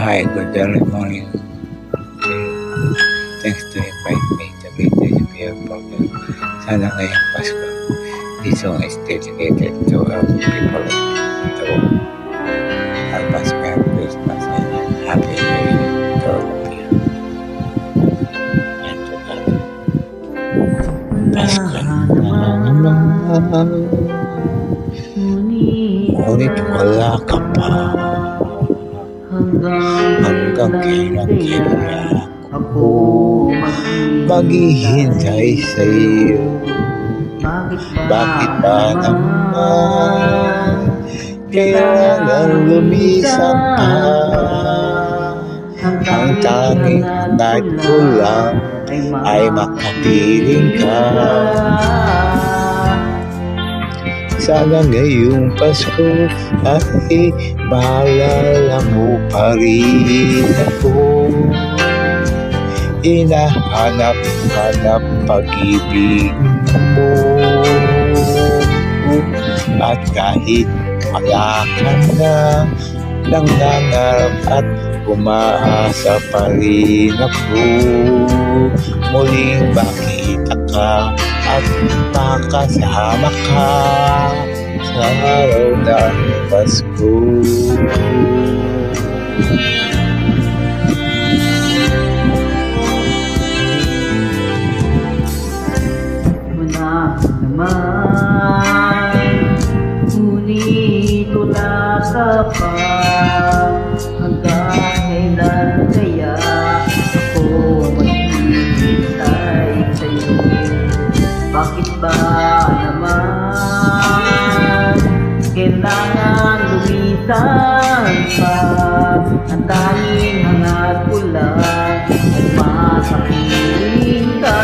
Hi, good early morning. Thanks to invite me to meet this beautiful girl. Sana ngayong Pasko, this song is dedicated to all people in the world. Advance Merry Christmas and Happy New Year to all of you. And to God. Pasko na naman, ngunit wala ka pa. Hanggang kailan ako maghihintay sa iyo? Bakit ba naman kailangan lumisan pa? Ang tanging hanap ko lang ay makapiling ka. Sana ngayong Pasko ay maalala mo pa rin ako. Hinahanap-hanap pag-ibig mo. At kahit wala ka na, nangangarap at umaasa pa rin ako. Muling makita ka at makasama ka sa araw ng Pasko. Wala naman, ngunit wala ka pa. Hanggang kailan kaya ako maghihintay sa'yo? Bakit ba naman kailangan lumisan pa? Ang tanging hangat ko lang ay makapiling ka.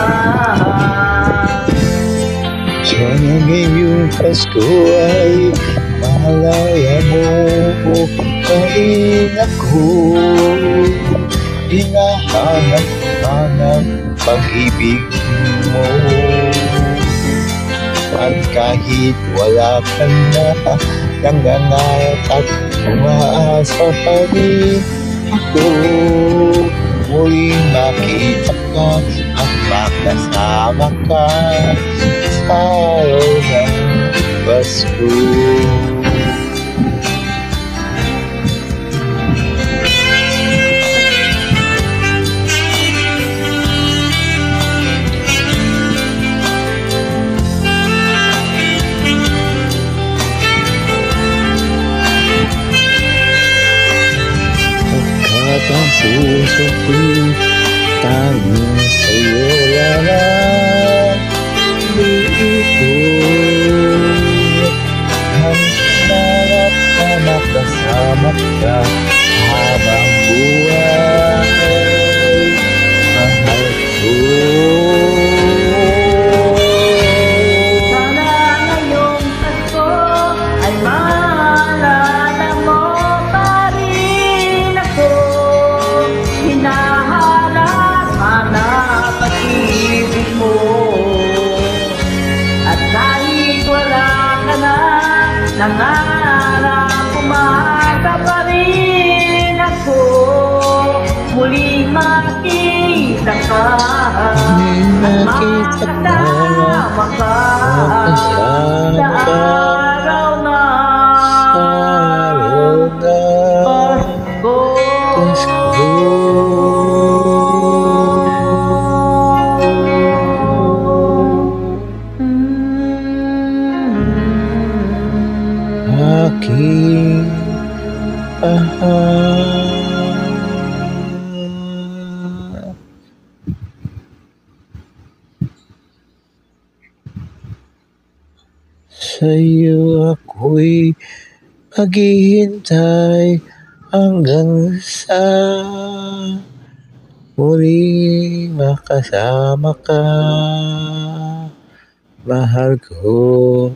Sana ngayong Pasko ay malaya mo pa rin ako. Hinahanap-hanap pag-ibig mo. At kahit wala ka na, nangangarap at umaasa pa rin ako. Muling makita ka at makasama ka sa araw ng Pasko. Ang puso ko'y tanging sa'yo lang dito. Hanap ka, makasama ka habang buhay, mahal ko. Sana ngayong Pasko ay maalala mo pa rin ako. Hinahanap-hanap pag-ibig mo. At kahit wala ka na, nangarap umaasa pa rin ako. Muling makita ka at makasama ka sa araw na Pasko. Aking mahal, sa'yo ako'y maghihintay hanggang sa muling makasama ka, mahal ko.